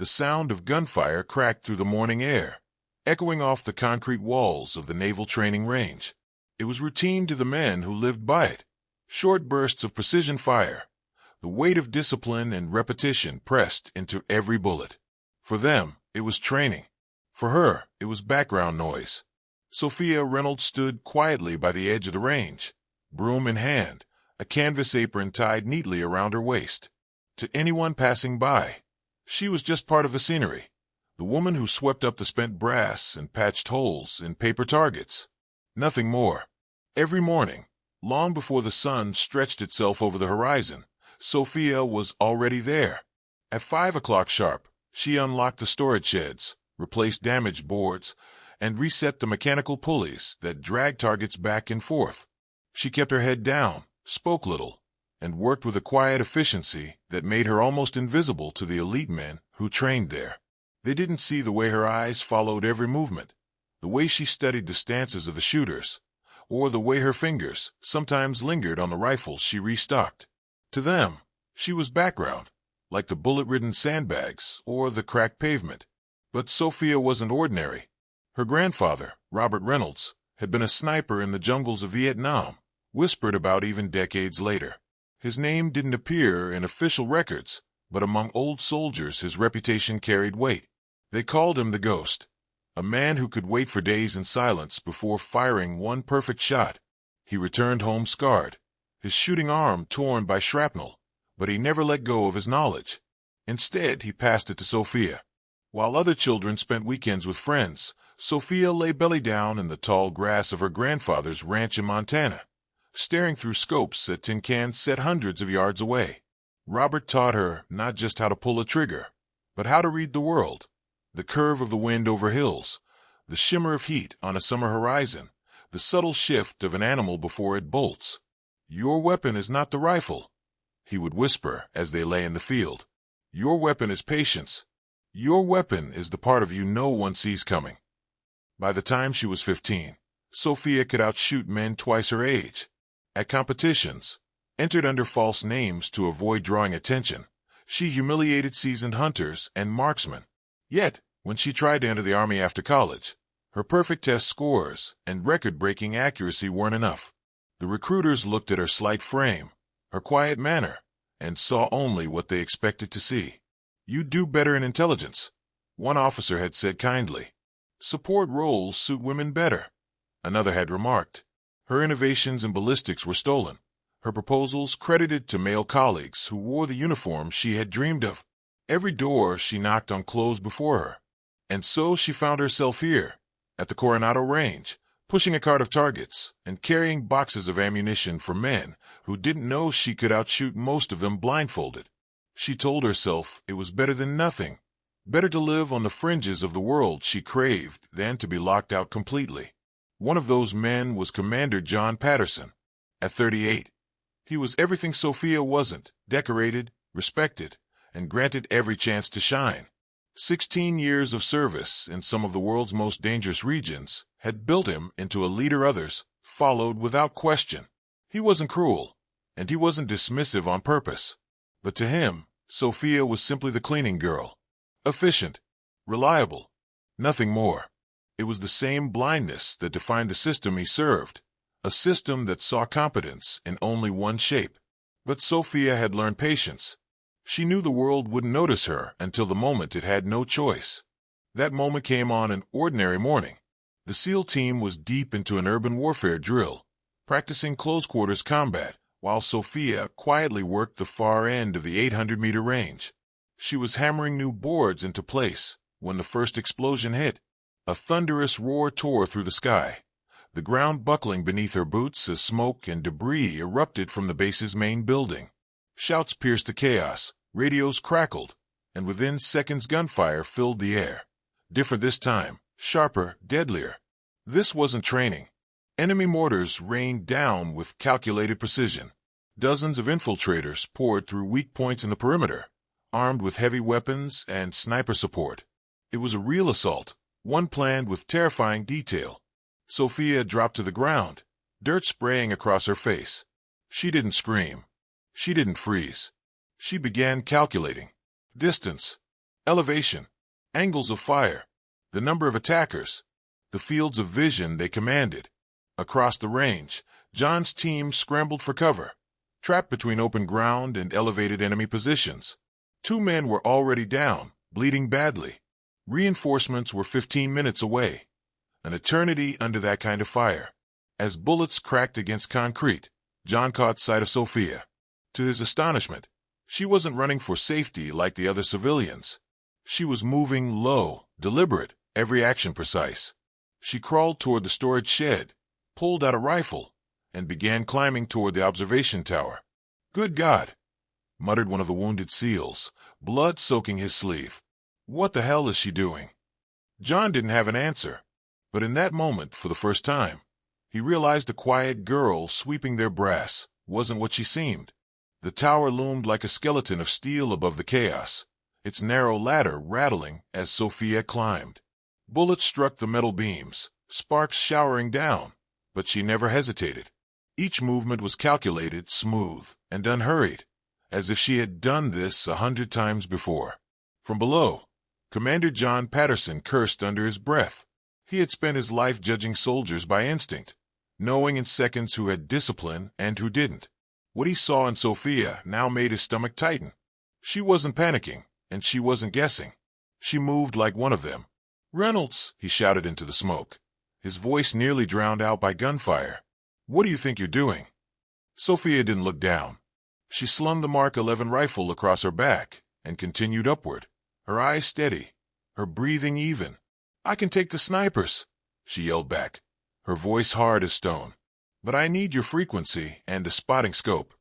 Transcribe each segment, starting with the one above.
The sound of gunfire cracked through the morning air, echoing off the concrete walls of the naval training range. It was routine to the men who lived by it. Short bursts of precision fire, the weight of discipline and repetition pressed into every bullet. For them, it was training. For her, it was background noise. Sophia Reynolds stood quietly by the edge of the range, broom in hand, a canvas apron tied neatly around her waist. To anyone passing by, she was just part of the scenery, the woman who swept up the spent brass and patched holes in paper targets. Nothing more. Every morning, long before the sun stretched itself over the horizon, Sophia was already there. At 5 o'clock sharp, she unlocked the storage sheds, replaced damaged boards, and reset the mechanical pulleys that dragged targets back and forth. She kept her head down, spoke little, and worked with a quiet efficiency that made her almost invisible to the elite men who trained there. They didn't see the way her eyes followed every movement, the way she studied the stances of the shooters, or the way her fingers sometimes lingered on the rifles she restocked. To them, she was background, like the bullet-ridden sandbags or the cracked pavement. But Sophia wasn't ordinary. Her grandfather, Robert Reynolds, had been a sniper in the jungles of Vietnam, whispered about even decades later. His name didn't appear in official records, but among old soldiers his reputation carried weight. They called him the Ghost, a man who could wait for days in silence before firing one perfect shot. He returned home scarred, his shooting arm torn by shrapnel, but he never let go of his knowledge. Instead, he passed it to Sophia. While other children spent weekends with friends, Sophia lay belly down in the tall grass of her grandfather's ranch in Montana, staring through scopes at tin cans set hundreds of yards away. Robert taught her not just how to pull a trigger, but how to read the world, the curve of the wind over hills, the shimmer of heat on a summer horizon, the subtle shift of an animal before it bolts. "Your weapon is not the rifle," he would whisper as they lay in the field. "Your weapon is patience. Your weapon is the part of you no one sees coming." By the time she was 15, Sophia could outshoot men twice her age. At competitions, entered under false names to avoid drawing attention, she humiliated seasoned hunters and marksmen. Yet, when she tried to enter the Army after college, her perfect test scores and record-breaking accuracy weren't enough. The recruiters looked at her slight frame, her quiet manner, and saw only what they expected to see. "You do better in intelligence," one officer had said kindly. "Support roles suit women better," another had remarked. Her innovations in ballistics were stolen, her proposals credited to male colleagues who wore the uniform she had dreamed of. Every door she knocked on closed before her. And so she found herself here, at the Coronado Range, pushing a cart of targets and carrying boxes of ammunition for men who didn't know she could outshoot most of them blindfolded. She told herself it was better than nothing, better to live on the fringes of the world she craved than to be locked out completely. One of those men was Commander John Patterson. At 38, he was everything Sophia wasn't, decorated, respected, and granted every chance to shine. 16 years of service in some of the world's most dangerous regions had built him into a leader others followed without question. He wasn't cruel, and he wasn't dismissive on purpose. But to him, Sophia was simply the cleaning girl. Efficient, reliable, nothing more. It was the same blindness that defined the system he served, a system that saw competence in only one shape. But Sophia had learned patience. She knew the world wouldn't notice her until the moment it had no choice. That moment came on an ordinary morning. The SEAL team was deep into an urban warfare drill, practicing close-quarters combat, while Sophia quietly worked the far end of the 800-meter range. She was hammering new boards into place when the first explosion hit. A thunderous roar tore through the sky, the ground buckling beneath her boots as smoke and debris erupted from the base's main building. Shouts pierced the chaos, radios crackled, and within seconds gunfire filled the air. Different this time, sharper, deadlier. This wasn't training. Enemy mortars rained down with calculated precision. Dozens of infiltrators poured through weak points in the perimeter, armed with heavy weapons and sniper support. It was a real assault, one planned with terrifying detail. Sophia dropped to the ground, dirt spraying across her face. She didn't scream. She didn't freeze. She began calculating. Distance. elevation, angles of fire, the number of attackers, the fields of vision they commanded. Across the range, John's team scrambled for cover, trapped between open ground and elevated enemy positions. 2 men were already down, bleeding badly. Reinforcements were 15 minutes away. An eternity under that kind of fire. As bullets cracked against concrete, John caught sight of Sophia. To his astonishment, she wasn't running for safety like the other civilians. She was moving low, deliberate, every action precise. She crawled toward the storage shed, pulled out a rifle, and began climbing toward the observation tower. "Good God," muttered one of the wounded SEALs, blood soaking his sleeve. "What the hell is she doing?" John didn't have an answer, but in that moment, for the first time, he realized the quiet girl sweeping their brass wasn't what she seemed. The tower loomed like a skeleton of steel above the chaos, its narrow ladder rattling as Sophia climbed. Bullets struck the metal beams, sparks showering down, but she never hesitated. Each movement was calculated, smooth, and unhurried, as if she had done this 100 times before. From below, Commander John Patterson cursed under his breath. He had spent his life judging soldiers by instinct, knowing in seconds who had discipline and who didn't. What he saw in Sophia now made his stomach tighten. She wasn't panicking, and she wasn't guessing. She moved like one of them. "Reynolds," he shouted into the smoke, his voice nearly drowned out by gunfire. "What do you think you're doing?" Sophia didn't look down. She slung the Mark 11 rifle across her back and continued upward, her eyes steady, her breathing even. "I can take the snipers," she yelled back, her voice hard as stone. "But I need your frequency and a spotting scope."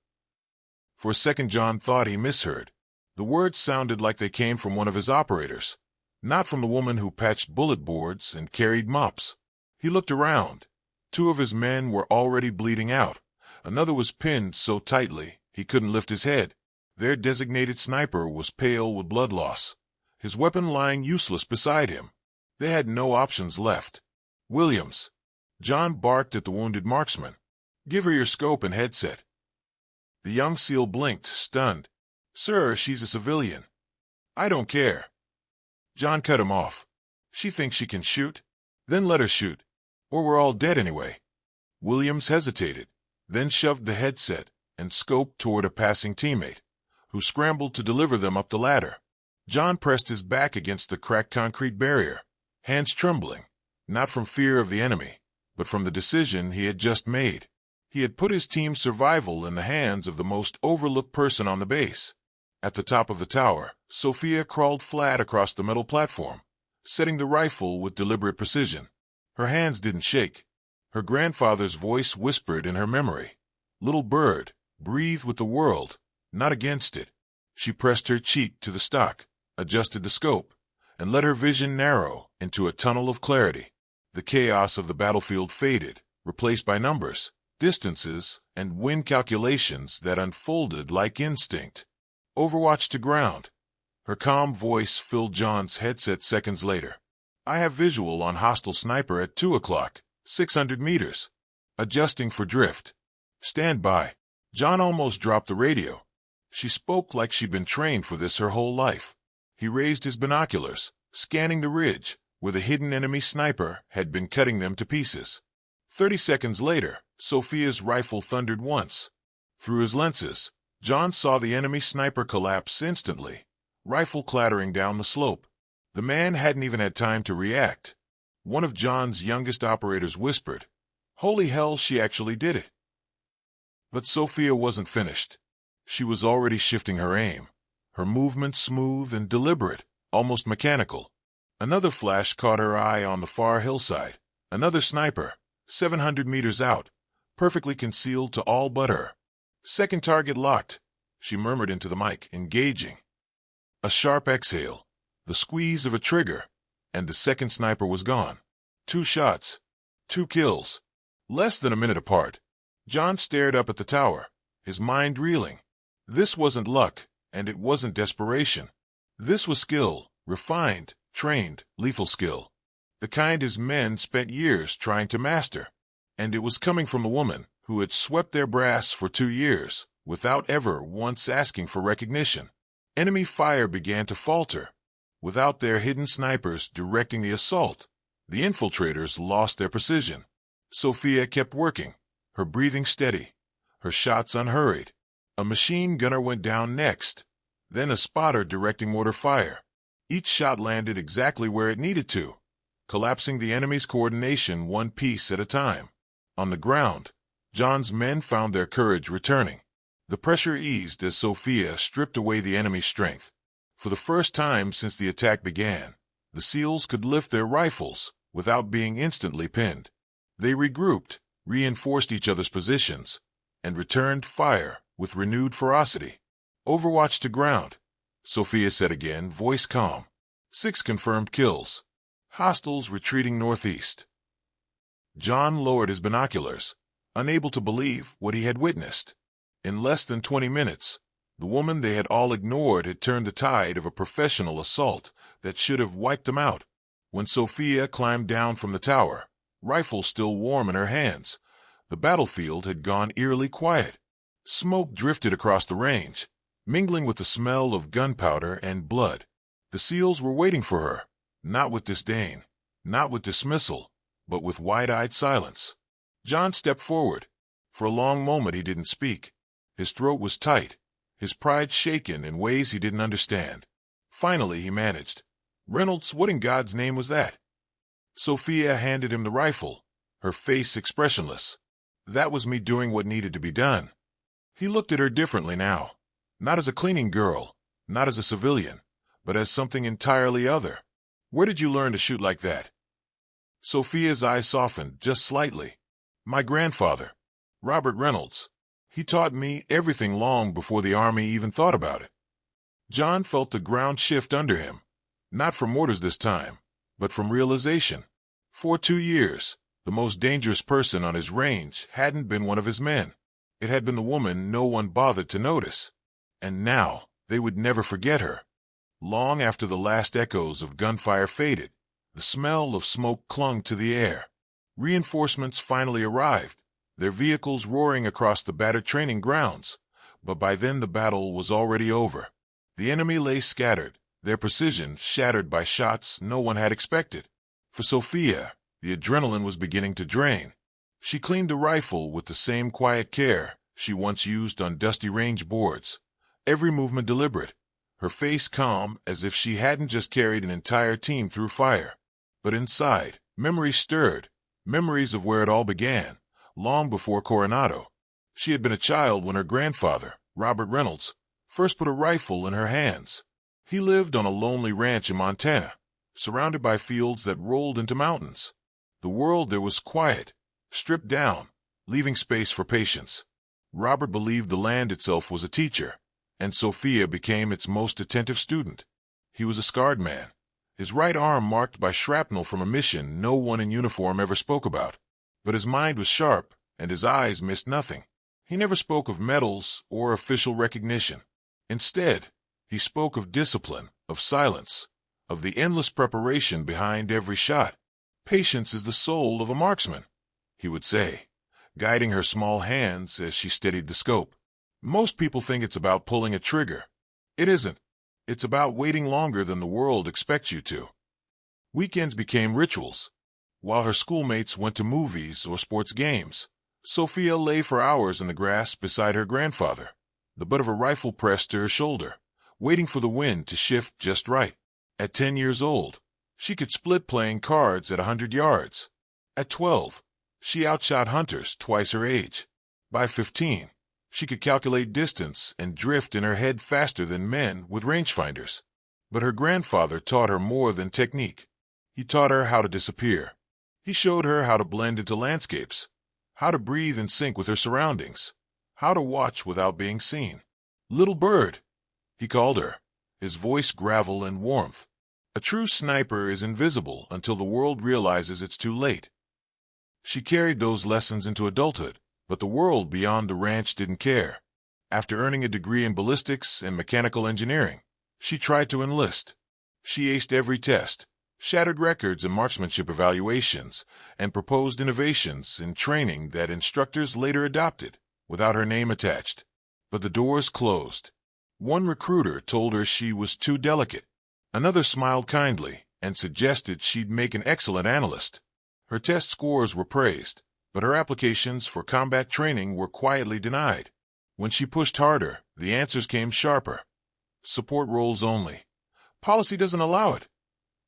For a second John thought he misheard. The words sounded like they came from one of his operators, not from the woman who patched bullet boards and carried mops. He looked around. 2 of his men were already bleeding out. Another was pinned so tightly he couldn't lift his head. Their designated sniper was pale with blood loss, his weapon lying useless beside him. They had no options left. "Williams," John barked at the wounded marksman, "give her your scope and headset." The young SEAL blinked, stunned. "Sir, she's a civilian." "I don't care." John cut him off. "She thinks she can shoot? Then let her shoot, or we're all dead anyway." Williams hesitated, then shoved the headset and scoped toward a passing teammate, who scrambled to deliver them up the ladder. John pressed his back against the cracked concrete barrier, hands trembling, not from fear of the enemy, but from the decision he had just made. He had put his team's survival in the hands of the most overlooked person on the base. At the top of the tower, Sophia crawled flat across the metal platform, setting the rifle with deliberate precision. Her hands didn't shake. Her grandfather's voice whispered in her memory, "Little bird, breathe with the world, not against it." She pressed her cheek to the stock, adjusted the scope, and let her vision narrow into a tunnel of clarity. The chaos of the battlefield faded, replaced by numbers, distances, and wind calculations that unfolded like instinct. "Overwatch to ground." Her calm voice filled John's headset seconds later. "I have visual on hostile sniper at 2 o'clock, 600 meters. Adjusting for drift. Stand by." John almost dropped the radio. She spoke like she'd been trained for this her whole life. He raised his binoculars, scanning the ridge, where the hidden enemy sniper had been cutting them to pieces. 30 seconds later, Sophia's rifle thundered once. Through his lenses, John saw the enemy sniper collapse instantly, rifle clattering down the slope. The man hadn't even had time to react. One of John's youngest operators whispered, "Holy hell, she actually did it." But Sophia wasn't finished. She was already shifting her aim, her movement smooth and deliberate, almost mechanical. Another flash caught her eye on the far hillside. Another sniper, 700 meters out, perfectly concealed to all but her. "Second target locked," she murmured into the mic, engaging. A sharp exhale, the squeeze of a trigger, and the second sniper was gone. 2 shots, 2 kills, less than a minute apart. John stared up at the tower, his mind reeling. This wasn't luck, and it wasn't desperation. This was skill, refined, trained, lethal skill. The kind his men spent years trying to master. And it was coming from a woman who had swept their brass for 2 years, without ever once asking for recognition. Enemy fire began to falter. Without their hidden snipers directing the assault, the infiltrators lost their precision. Sophia kept working, her breathing steady, her shots unhurried. A machine gunner went down next, then a spotter directing mortar fire. Each shot landed exactly where it needed to, collapsing the enemy's coordination one piece at a time. On the ground, John's men found their courage returning. The pressure eased as Sophia stripped away the enemy's strength. For the first time since the attack began, the SEALs could lift their rifles without being instantly pinned. They regrouped, reinforced each other's positions, and returned fire with renewed ferocity. Overwatch to ground, Sophia said again, voice calm. 6 confirmed kills. Hostiles retreating northeast. John lowered his binoculars, unable to believe what he had witnessed. In less than 20 minutes, the woman they had all ignored had turned the tide of a professional assault that should have wiped them out. When Sophia climbed down from the tower, rifle still warm in her hands, the battlefield had gone eerily quiet. Smoke drifted across the range, mingling with the smell of gunpowder and blood. The SEALs were waiting for her, not with disdain, not with dismissal, but with wide-eyed silence. John stepped forward. For a long moment he didn't speak. His throat was tight, his pride shaken in ways he didn't understand. Finally he managed. "Reynolds, what in God's name was that?" Sophia handed him the rifle, her face expressionless. "That was me doing what needed to be done." He looked at her differently now. Not as a cleaning girl, not as a civilian, but as something entirely other. "Where did you learn to shoot like that?" Sophia's eyes softened just slightly. "My grandfather, Robert Reynolds. He taught me everything long before the Army even thought about it." John felt the ground shift under him, not from orders this time, but from realization. For 2 years, the most dangerous person on his range hadn't been one of his men. It had been the woman no one bothered to notice. And now they would never forget her. Long after the last echoes of gunfire faded, the smell of smoke clung to the air. Reinforcements finally arrived, their vehicles roaring across the battered training grounds. But by then the battle was already over. The enemy lay scattered, their precision shattered by shots no one had expected. For Sophia, the adrenaline was beginning to drain. She cleaned the rifle with the same quiet care she once used on dusty range boards, every movement deliberate, her face calm as if she hadn't just carried an entire team through fire. But inside, memories stirred, memories of where it all began, long before Coronado. She had been a child when her grandfather, Robert Reynolds, first put a rifle in her hands. He lived on a lonely ranch in Montana, surrounded by fields that rolled into mountains. The world there was quiet, stripped down, leaving space for patience. Robert believed the land itself was a teacher, and Sophia became its most attentive student. He was a scarred man, his right arm marked by shrapnel from a mission no one in uniform ever spoke about. But his mind was sharp, and his eyes missed nothing. He never spoke of medals or official recognition. Instead, he spoke of discipline, of silence, of the endless preparation behind every shot. "Patience is the soul of a marksman," he would say, guiding her small hands as she steadied the scope. "Most people think it's about pulling a trigger. It isn't. It's about waiting longer than the world expects you to." Weekends became rituals. While her schoolmates went to movies or sports games, Sophia lay for hours in the grass beside her grandfather, the butt of a rifle pressed to her shoulder, waiting for the wind to shift just right. At 10 years old, she could split playing cards at 100 yards. At 12, she outshot hunters twice her age. By 15, she could calculate distance and drift in her head faster than men with rangefinders. But her grandfather taught her more than technique. He taught her how to disappear. He showed her how to blend into landscapes, how to breathe in sync with her surroundings, how to watch without being seen. "Little bird," he called her, his voice gravel and warmth. A true sniper is invisible until the world realizes it's too late. She carried those lessons into adulthood, but the world beyond the ranch didn't care. After earning a degree in ballistics and mechanical engineering, she tried to enlist. She aced every test, shattered records in marksmanship evaluations, and proposed innovations in training that instructors later adopted, without her name attached. But the doors closed. One recruiter told her she was too delicate. Another smiled kindly and suggested she'd make an excellent analyst. Her test scores were praised, but her applications for combat training were quietly denied. When she pushed harder, the answers came sharper. Support roles only. Policy doesn't allow it.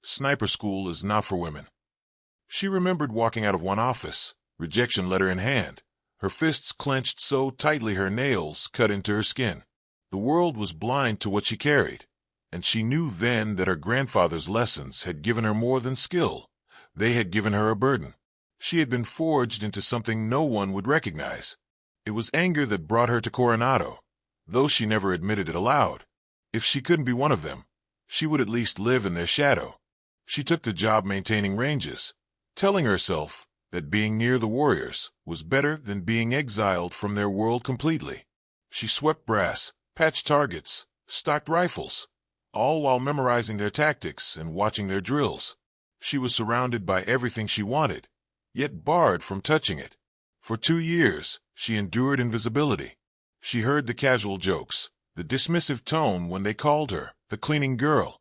Sniper school is not for women. She remembered walking out of one office, rejection letter in hand, her fists clenched so tightly her nails cut into her skin. The world was blind to what she carried, and she knew then that her grandfather's lessons had given her more than skill. They had given her a burden. She had been forged into something no one would recognize. It was anger that brought her to Coronado, though she never admitted it aloud. If she couldn't be one of them, she would at least live in their shadow. She took the job maintaining ranges, telling herself that being near the warriors was better than being exiled from their world completely. She swept brass, patched targets, stocked rifles, all while memorizing their tactics and watching their drills. She was surrounded by everything she wanted, yet barred from touching it. For 2 years, she endured invisibility. She heard the casual jokes, the dismissive tone when they called her the cleaning girl.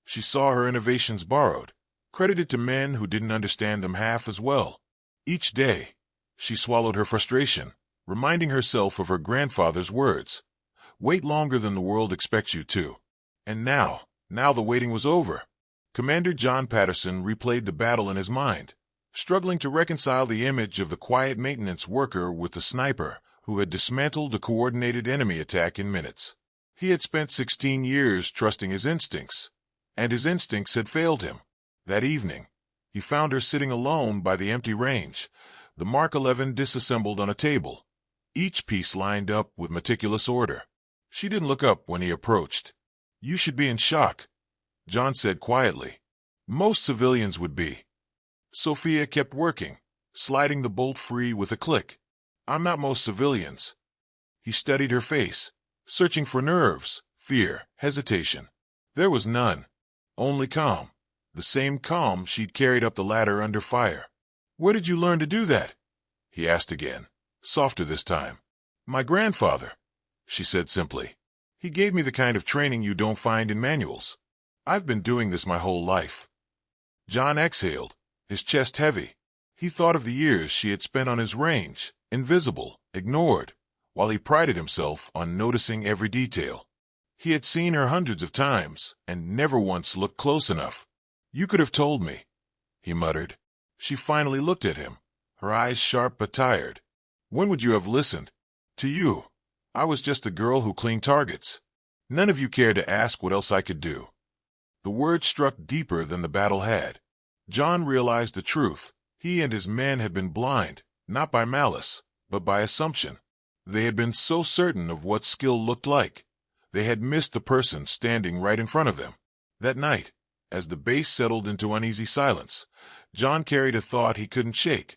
She saw her innovations borrowed, credited to men who didn't understand them half as well. Each day, she swallowed her frustration, reminding herself of her grandfather's words. Wait longer than the world expects you to. And now the waiting was over. Commander John Patterson replayed the battle in his mind, struggling to reconcile the image of the quiet maintenance worker with the sniper who had dismantled a coordinated enemy attack in minutes. He had spent 16 years trusting his instincts, and his instincts had failed him. That evening, he found her sitting alone by the empty range, the Mark 11 disassembled on a table, each piece lined up with meticulous order. She didn't look up when he approached. "You should be in shock," John said quietly. "Most civilians would be." Sophia kept working, sliding the bolt free with a click. "I'm not most civilians." He studied her face, searching for nerves, fear, hesitation. There was none, only calm. The same calm she'd carried up the ladder under fire. "Where did you learn to do that?" he asked again, softer this time. "My grandfather," she said simply. "He gave me the kind of training you don't find in manuals. I've been doing this my whole life." John exhaled, his chest heavy. He thought of the years she had spent on his range, invisible, ignored, while he prided himself on noticing every detail. He had seen her hundreds of times and never once looked close enough. "You could have told me," he muttered. She finally looked at him, her eyes sharp but tired. "When would you have listened? To you. I was just a girl who cleaned targets. None of you cared to ask what else I could do." The word struck deeper than the battle had. John realized the truth. He and his men had been blind, not by malice, but by assumption. They had been so certain of what skill looked like. They had missed the person standing right in front of them. That night, as the base settled into uneasy silence, John carried a thought he couldn't shake.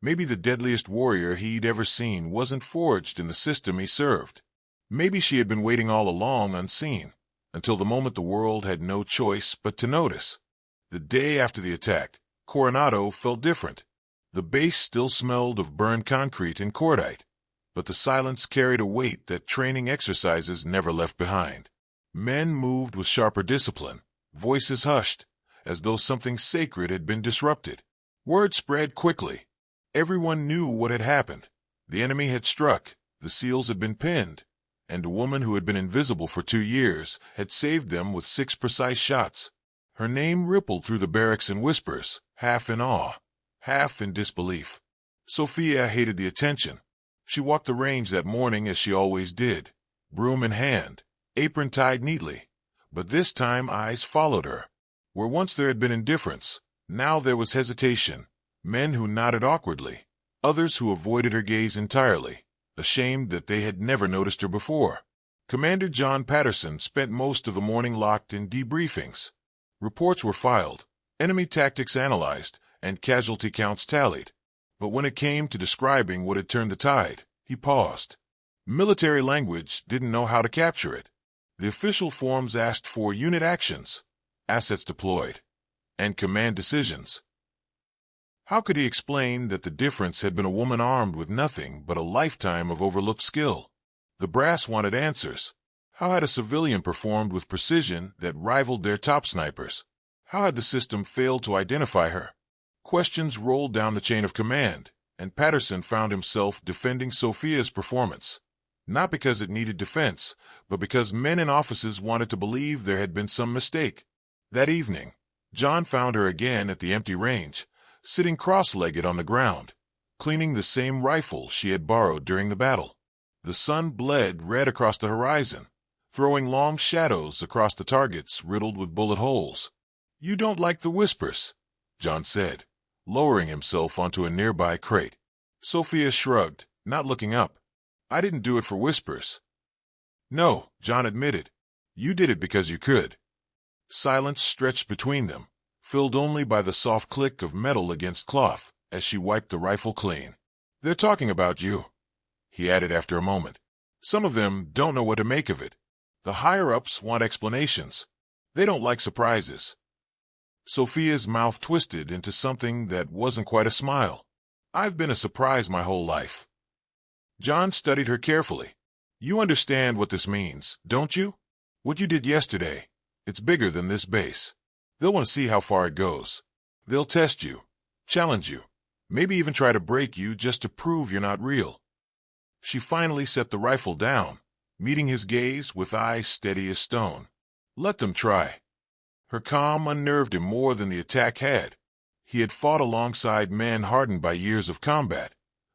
Maybe the deadliest warrior he'd ever seen wasn't forged in the system he served. Maybe she had been waiting all along unseen, until the moment the world had no choice but to notice. The day after the attack, Coronado felt different. The base still smelled of burned concrete and cordite, but the silence carried a weight that training exercises never left behind. Men moved with sharper discipline, voices hushed, as though something sacred had been disrupted. Word spread quickly. Everyone knew what had happened. The enemy had struck, the seals had been pinned, and a woman who had been invisible for 2 years had saved them with 6 precise shots. Her name rippled through the barracks in whispers, half in awe, half in disbelief. Sophia hated the attention. She walked the range that morning as she always did, broom in hand, apron tied neatly. But this time eyes followed her. Where once there had been indifference, now there was hesitation. Men who nodded awkwardly, others who avoided her gaze entirely, ashamed that they had never noticed her before. Commander John Patterson spent most of the morning locked in debriefings. Reports were filed, enemy tactics analyzed, and casualty counts tallied. But when it came to describing what had turned the tide, he paused. Military language didn't know how to capture it. The official forms asked for unit actions, assets deployed, and command decisions. How could he explain that the difference had been a woman armed with nothing but a lifetime of overlooked skill? The brass wanted answers. How had a civilian performed with precision that rivaled their top snipers? How had the system failed to identify her? Questions rolled down the chain of command, and Patterson found himself defending Sophia's performance. Not because it needed defense, but because men in offices wanted to believe there had been some mistake. That evening, John found her again at the empty range, sitting cross-legged on the ground, cleaning the same rifle she had borrowed during the battle. The sun bled red across the horizon, throwing long shadows across the targets riddled with bullet holes. "You don't like the whispers," John said, lowering himself onto a nearby crate. Sophia shrugged, not looking up. "I didn't do it for whispers." "No," John admitted. "You did it because you could." Silence stretched between them, filled only by the soft click of metal against cloth as she wiped the rifle clean. "They're talking about you," he added after a moment. "Some of them don't know what to make of it. The higher-ups want explanations. They don't like surprises." Sophia's mouth twisted into something that wasn't quite a smile. "I've been a surprise my whole life." John studied her carefully. "You understand what this means, don't you? What you did yesterday. It's bigger than this base. They'll want to see how far it goes. They'll test you, challenge you, maybe even try to break you just to prove you're not real." She finally set the rifle down, meeting his gaze with eyes steady as stone. "Let them try." Her calm unnerved him more than the attack had. He had fought alongside men hardened by years of combat,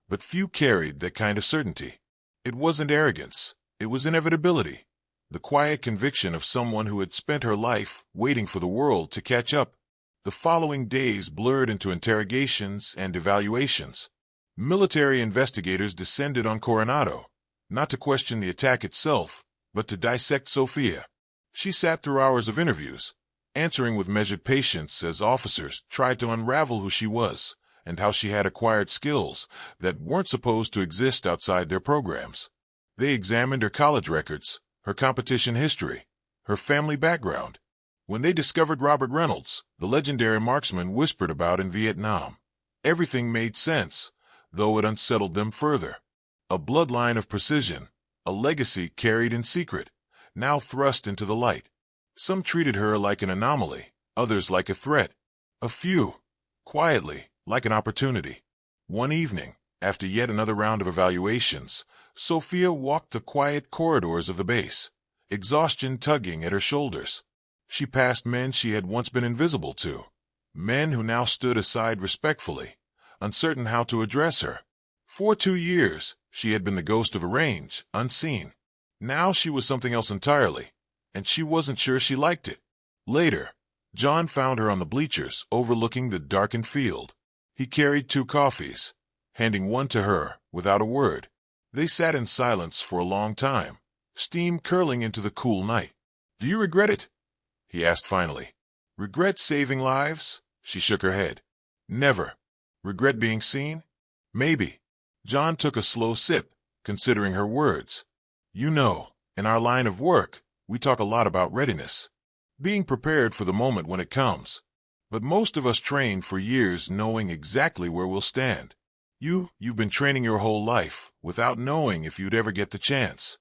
but few carried that kind of certainty. It wasn't arrogance, it was inevitability, the quiet conviction of someone who had spent her life waiting for the world to catch up. The following days blurred into interrogations and evaluations. Military investigators descended on Coronado, not to question the attack itself, but to dissect Sophia. She sat through hours of interviews, answering with measured patience as officers tried to unravel who she was and how she had acquired skills that weren't supposed to exist outside their programs. They examined her college records, her competition history, her family background. When they discovered Robert Reynolds, the legendary marksman whispered about in Vietnam, everything made sense, though it unsettled them further. A bloodline of precision, a legacy carried in secret, now thrust into the light. Some treated her like an anomaly, others like a threat. A few, quietly, like an opportunity. One evening, after yet another round of evaluations, Sophia walked the quiet corridors of the base, exhaustion tugging at her shoulders. She passed men she had once been invisible to, men who now stood aside respectfully, uncertain how to address her. For 2 years, she had been the ghost of a range, unseen. Now she was something else entirely, and she wasn't sure she liked it. Later, John found her on the bleachers overlooking the darkened field. He carried 2 coffees, handing one to her without a word. They sat in silence for a long time, steam curling into the cool night. "Do you regret it?" he asked finally. "Regret saving lives?" She shook her head. "Never." "Regret being seen?" "Maybe." John took a slow sip, considering her words. "You know, in our line of work, we talk a lot about readiness. Being prepared for the moment when it comes. But most of us train for years knowing exactly where we'll stand. You've been training your whole life without knowing if you'd ever get the chance."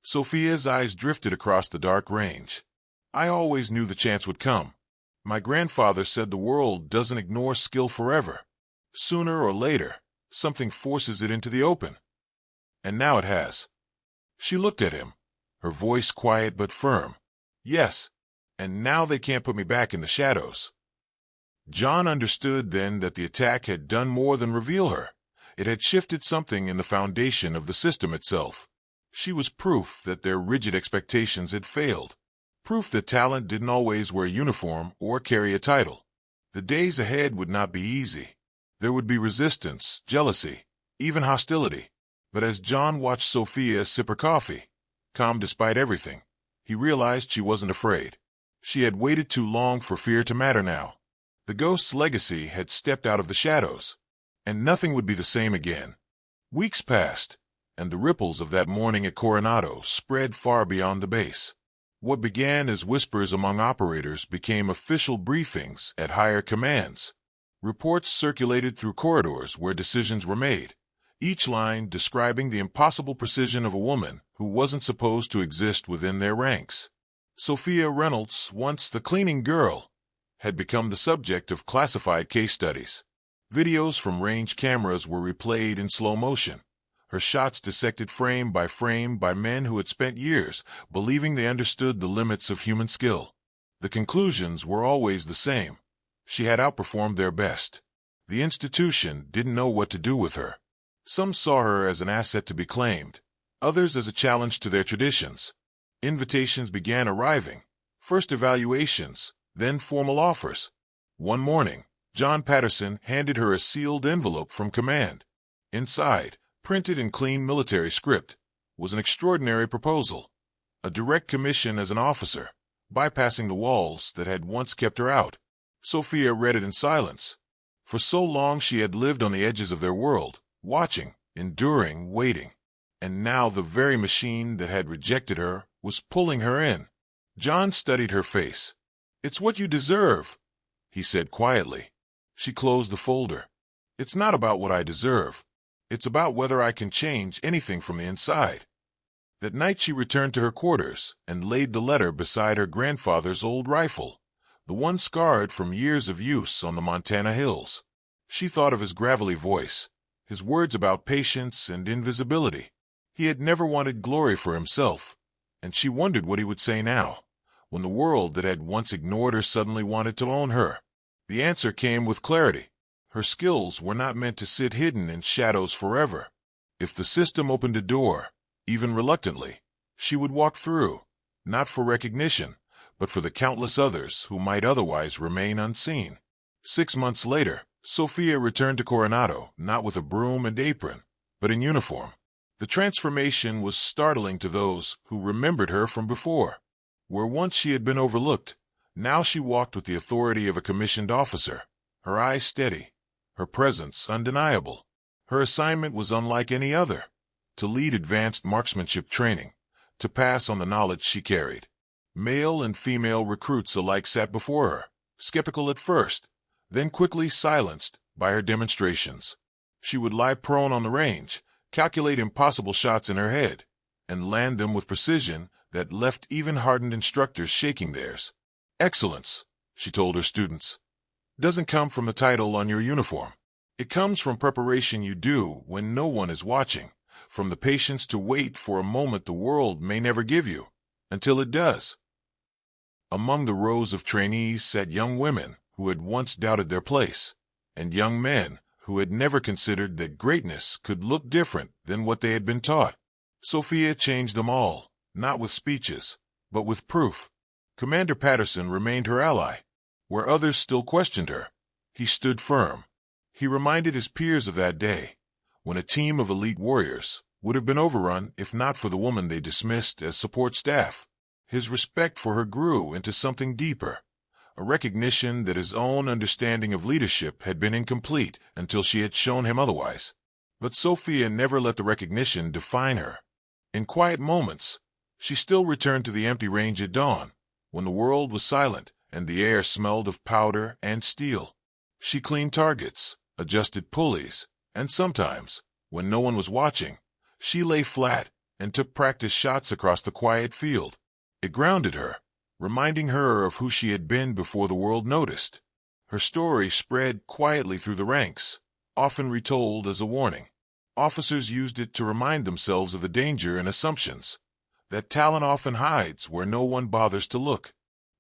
Sophia's eyes drifted across the dark range. "I always knew the chance would come. My grandfather said the world doesn't ignore skill forever. Sooner or later, something forces it into the open. And now it has." She looked at him, her voice quiet but firm. "Yes, and now they can't put me back in the shadows." John understood then that the attack had done more than reveal her. It had shifted something in the foundation of the system itself. She was proof that their rigid expectations had failed. Proof that talent didn't always wear a uniform or carry a title. The days ahead would not be easy. There would be resistance, jealousy, even hostility. But as John watched Sophia sip her coffee, calm despite everything, he realized she wasn't afraid. She had waited too long for fear to matter now. The ghost's legacy had stepped out of the shadows, and nothing would be the same again. Weeks passed, and the ripples of that morning at Coronado spread far beyond the base. What began as whispers among operators became official briefings at higher commands. Reports circulated through corridors where decisions were made, each line describing the impossible precision of a woman who wasn't supposed to exist within their ranks. Sophia Reynolds, once the cleaning girl, had become the subject of classified case studies. Videos from range cameras were replayed in slow motion, her shots dissected frame by men who had spent years believing they understood the limits of human skill. The conclusions were always the same. She had outperformed their best. The institution didn't know what to do with her. Some saw her as an asset to be claimed, others as a challenge to their traditions. Invitations began arriving, first evaluations, then formal offers. One morning, John Patterson handed her a sealed envelope from command. Inside, printed in clean military script, was an extraordinary proposal. A direct commission as an officer, bypassing the walls that had once kept her out. Sophia read it in silence. For so long she had lived on the edges of their world, watching, enduring, waiting. And now the very machine that had rejected her was pulling her in. John studied her face. "It's what you deserve," he said quietly. She closed the folder. "It's not about what I deserve. It's about whether I can change anything from the inside." That night she returned to her quarters and laid the letter beside her grandfather's old rifle, the one scarred from years of use on the Montana hills. She thought of his gravelly voice, his words about patience and invisibility. He had never wanted glory for himself, and she wondered what he would say now, when the world that had once ignored her suddenly wanted to own her. The answer came with clarity. Her skills were not meant to sit hidden in shadows forever. If the system opened a door, even reluctantly, she would walk through, not for recognition, but for the countless others who might otherwise remain unseen. 6 months later, Sophia returned to Coronado, not with a broom and apron, but in uniform. The transformation was startling to those who remembered her from before. Where once she had been overlooked, now she walked with the authority of a commissioned officer, her eyes steady, her presence undeniable. Her assignment was unlike any other: to lead advanced marksmanship training, to pass on the knowledge she carried. Male and female recruits alike sat before her, skeptical at first, then quickly silenced by her demonstrations. She would lie prone on the range, calculate impossible shots in her head, and land them with precision that left even hardened instructors shaking theirs. "Excellence," she told her students, "doesn't come from the title on your uniform. It comes from preparation you do when no one is watching, from the patience to wait for a moment the world may never give you, until it does." Among the rows of trainees sat young women who had once doubted their place, and young men who had never considered that greatness could look different than what they had been taught. Sophia changed them all, not with speeches, but with proof. Commander Patterson remained her ally. Where others still questioned her, he stood firm. He reminded his peers of that day, when a team of elite warriors would have been overrun if not for the woman they dismissed as support staff. His respect for her grew into something deeper, a recognition that his own understanding of leadership had been incomplete until she had shown him otherwise. But Sophia never let the recognition define her. In quiet moments, she still returned to the empty range at dawn, when the world was silent and the air smelled of powder and steel. She cleaned targets, adjusted pulleys, and sometimes, when no one was watching, she lay flat and took practice shots across the quiet field. It grounded her, reminding her of who she had been before the world noticed. Her story spread quietly through the ranks, often retold as a warning. Officers used it to remind themselves of the danger and assumptions, that talent often hides where no one bothers to look.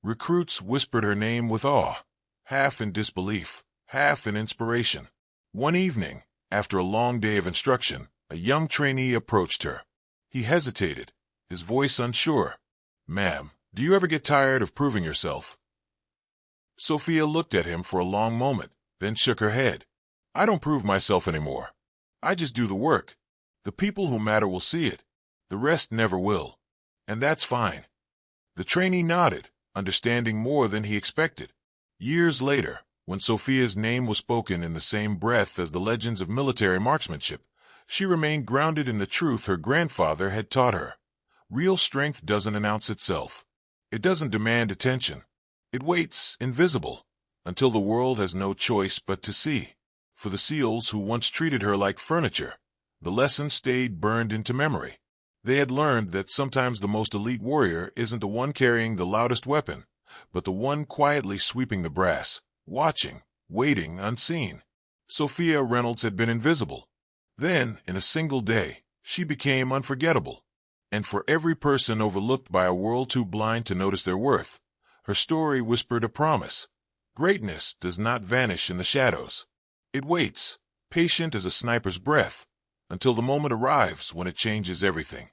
Recruits whispered her name with awe, half in disbelief, half in inspiration. One evening, after a long day of instruction, a young trainee approached her. He hesitated, his voice unsure. "Ma'am, do you ever get tired of proving yourself?" Sophia looked at him for a long moment, then shook her head. "I don't prove myself anymore. I just do the work. The people who matter will see it. The rest never will. And that's fine." The trainee nodded, understanding more than he expected. Years later, when Sophia's name was spoken in the same breath as the legends of military marksmanship, she remained grounded in the truth her grandfather had taught her. Real strength doesn't announce itself. It doesn't demand attention. It waits, invisible, until the world has no choice but to see. For the SEALs who once treated her like furniture, the lesson stayed burned into memory. They had learned that sometimes the most elite warrior isn't the one carrying the loudest weapon, but the one quietly sweeping the brass, watching, waiting unseen. Sophia Reynolds had been invisible. Then, in a single day, she became unforgettable. And for every person overlooked by a world too blind to notice their worth, her story whispered a promise. Greatness does not vanish in the shadows. It waits, patient as a sniper's breath, until the moment arrives when it changes everything.